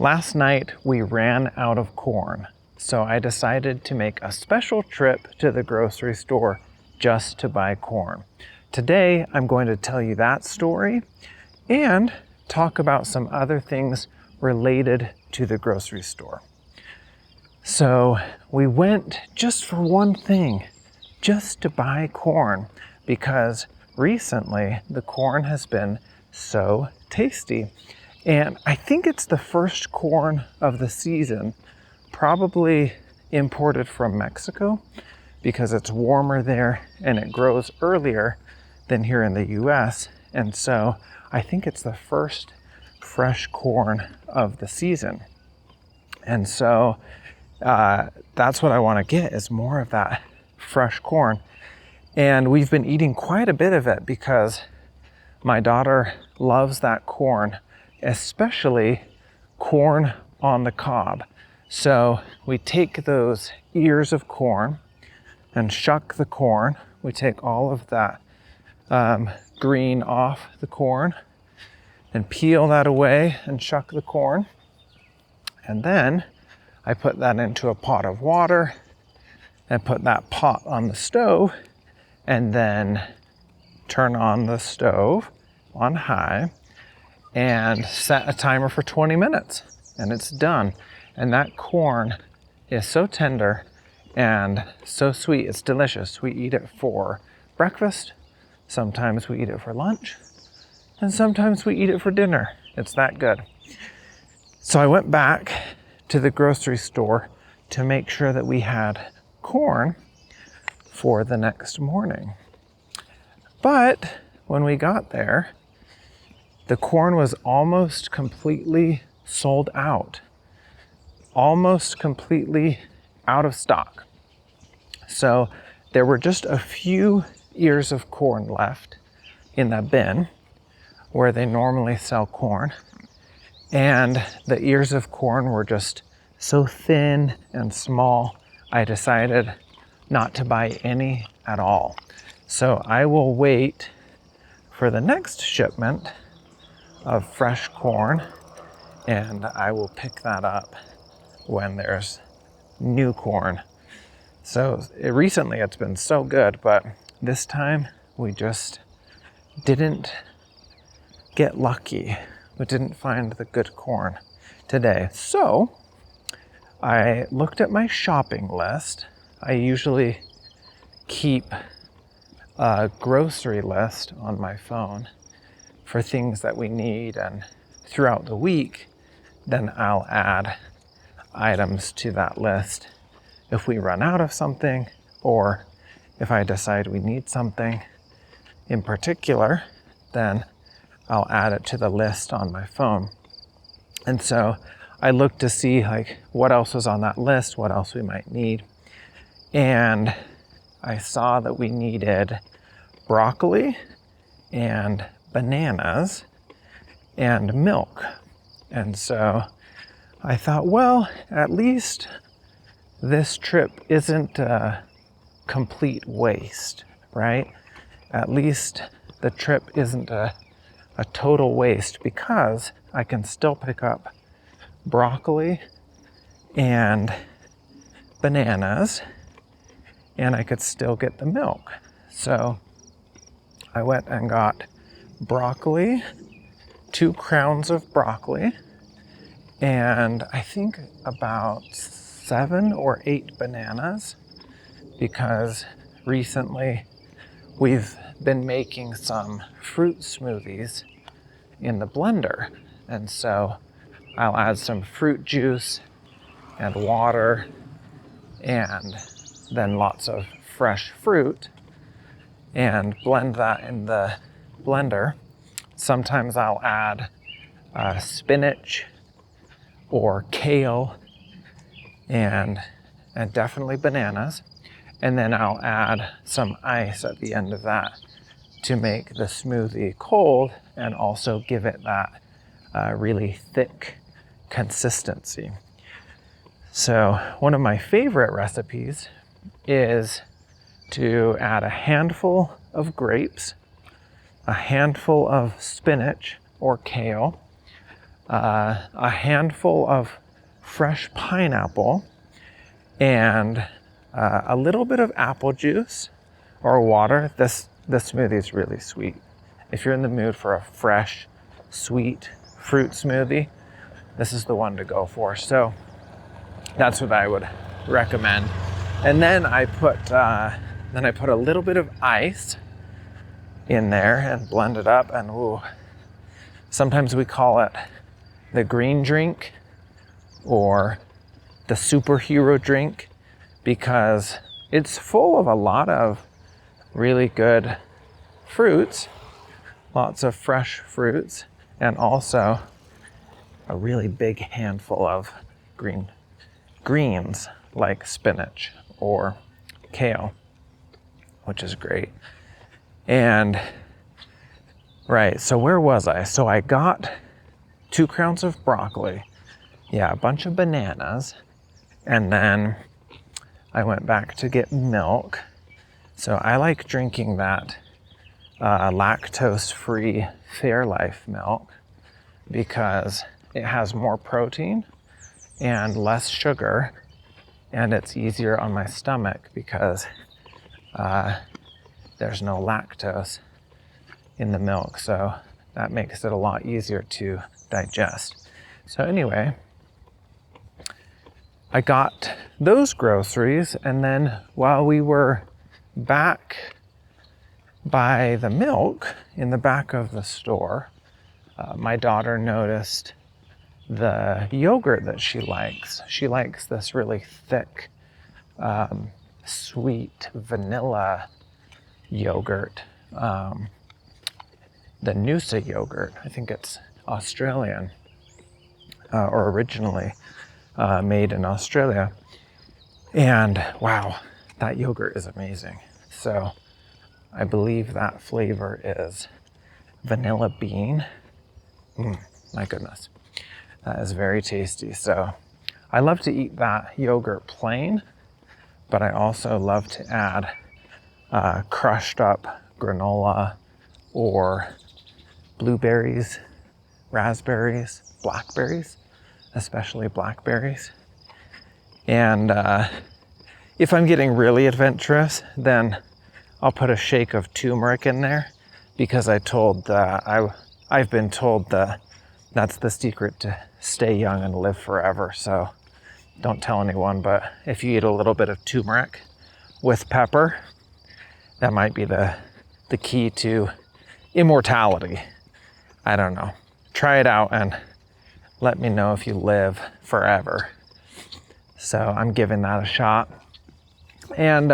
Last night we ran out of corn, so I decided to make a special trip to the grocery store just to buy corn. Today I'm going to tell you that story and talk about some other things related to the grocery store. So we went just for one thing, just to buy corn, because recently the corn has been so tasty. And I think it's the first corn of the season, probably imported from Mexico, because it's warmer there and it grows earlier than here in the US. And so I think it's the first fresh corn of the season. And so that's what I want to get, is more of that fresh corn. And we've been eating quite a bit of it because my daughter loves that corn, especially corn on the cob. So we take those ears of corn and shuck the corn. We take all of that green off the corn and peel that away and shuck the corn. And then I put that into a pot of water and put that pot on the stove, and then turn on the stove on high and set a timer for 20 minutes, and it's done. And that corn is so tender and so sweet. It's delicious. We eat it for breakfast. Sometimes we eat it for lunch, and sometimes we eat it for dinner. It's that good. So I went back to the grocery store to make sure that we had corn for the next morning. But when we got there, the corn was almost completely sold out, almost completely out of stock. So there were just a few ears of corn left in the bin where they normally sell corn. And the ears of corn were just so thin and small, I decided not to buy any at all. So I will wait for the next shipment of fresh corn, and I will pick that up when there's new corn. So recently it's been so good, but this time we just didn't get lucky. We didn't find the good corn today. So I looked at my shopping list. I usually keep a grocery list on my phone for things that we need, and throughout the week, then I'll add items to that list if we run out of something, or if I decide we need something in particular, then I'll add it to the list on my phone. And so I looked to see what else was on that list, what else we might need. And I saw that we needed broccoli and bananas and milk. And so I thought, well, at least this trip isn't a complete waste, right? At least the trip isn't a total waste, because I can still pick up broccoli and bananas, and I could still get the milk. So I went and got broccoli, 2 crowns of broccoli, and I think about 7 or 8 bananas, because recently we've been making some fruit smoothies in the blender. And so I'll add some fruit juice and water and then lots of fresh fruit and blend that in the blender. Sometimes I'll add spinach or kale and definitely bananas. And then I'll add some ice at the end of that to make the smoothie cold and also give it that really thick consistency. So one of my favorite recipes is to add a handful of grapes, a handful of spinach or kale, a handful of fresh pineapple, and a little bit of apple juice or water. This smoothie is really sweet. If you're in the mood for a fresh, sweet fruit smoothie, this is the one to go for. So that's what I would recommend. And then I put a little bit of ice in there and blend it up. And ooh, sometimes we call it the green drink or the superhero drink, because it's full of a lot of really good fruits, lots of fresh fruits, and also a really big handful of greens like spinach or kale, which is great. And right, so where was I? So I got 2 crowns of broccoli, a bunch of bananas, and then I went back to get milk. So I like drinking that lactose-free Fairlife milk because it has more protein and less sugar, and it's easier on my stomach because there's no lactose in the milk, so that makes it a lot easier to digest. So anyway, I got those groceries, and then while we were back by the milk in the back of the store, my daughter noticed the yogurt that she likes. She likes this really thick, sweet vanilla yogurt, the Noosa yogurt. I think it's Australian, or originally made in Australia. And wow, that yogurt is amazing. So I believe that flavor is vanilla bean. My goodness, that is very tasty. So I love to eat that yogurt plain, but I also love to add crushed up granola or blueberries, raspberries, blackberries, especially blackberries. And if I'm getting really adventurous, then I'll put a shake of turmeric in there, because I've been told that that's the secret to stay young and live forever. So don't tell anyone, but if you eat a little bit of turmeric with pepper, that might be the key to immortality. I don't know. Try it out and let me know if you live forever. So I'm giving that a shot. And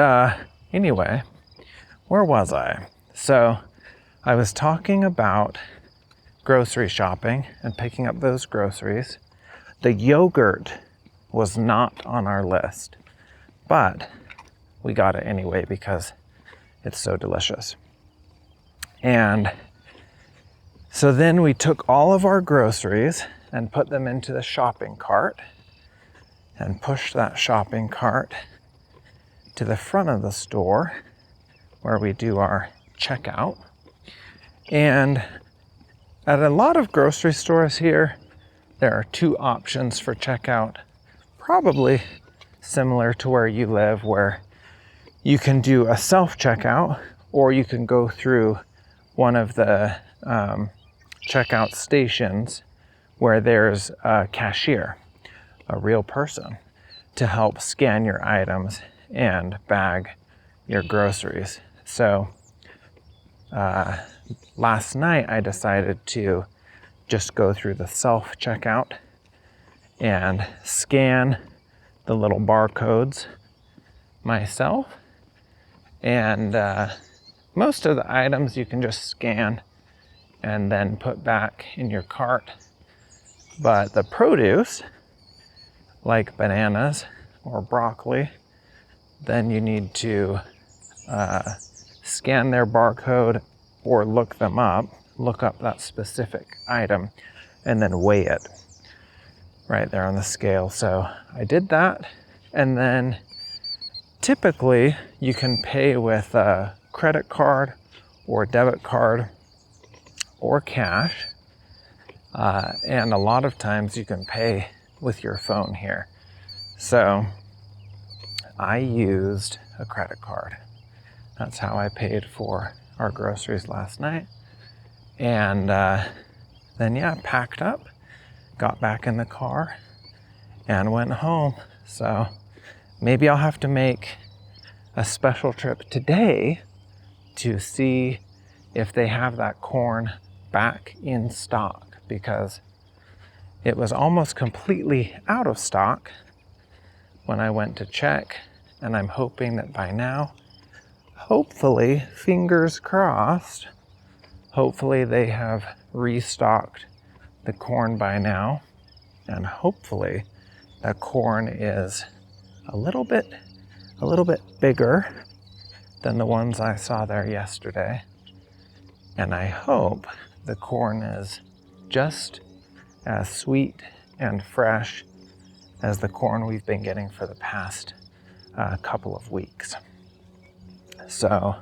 anyway, where was I? So I was talking about grocery shopping and picking up those groceries. The yogurt was not on our list, but we got it anyway because it's so delicious. And so then we took all of our groceries and put them into the shopping cart and pushed that shopping cart to the front of the store where we do our checkout. And at a lot of grocery stores here, there are 2 options for checkout, probably similar to where you live, where you can do a self-checkout or you can go through one of the checkout stations where there's a cashier, a real person, to help scan your items and bag your groceries. So last night I decided to just go through the self-checkout and scan the little barcodes myself. And most of the items you can just scan and then put back in your cart. But the produce, like bananas or broccoli, then you need to scan their barcode or look up that specific item, and then weigh it right there on the scale. So I did that, and then typically you can pay with a credit card or debit card or cash. And a lot of times you can pay with your phone here. So I used a credit card. That's how I paid for our groceries last night. And then, yeah, packed up, got back in the car, and went home. So maybe I'll have to make a special trip today to see if they have that corn back in stock, because it was almost completely out of stock when I went to check, and I'm hoping that by now, hopefully, fingers crossed, hopefully they have restocked the corn by now, and hopefully that corn is a little bit bigger than the ones I saw there yesterday. And I hope the corn is just as sweet and fresh as the corn we've been getting for the past couple of weeks. So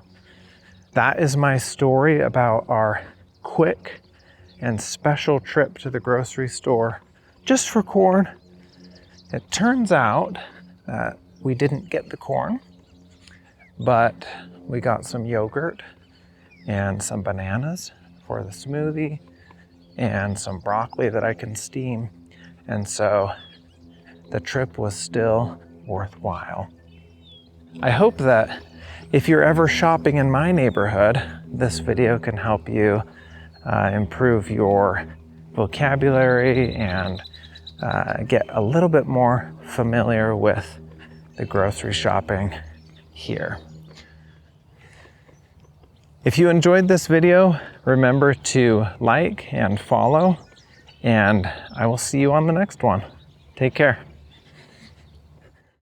that is my story about our quick and special trip to the grocery store just for corn. It turns out that we didn't get the corn, but we got some yogurt and some bananas for the smoothie and some broccoli that I can steam. And so the trip was still worthwhile. I hope that if you're ever shopping in my neighborhood, this video can help you improve your vocabulary and get a little bit more familiar with the grocery shopping here. If you enjoyed this video, remember to like and follow, and I will see you on the next one. Take care.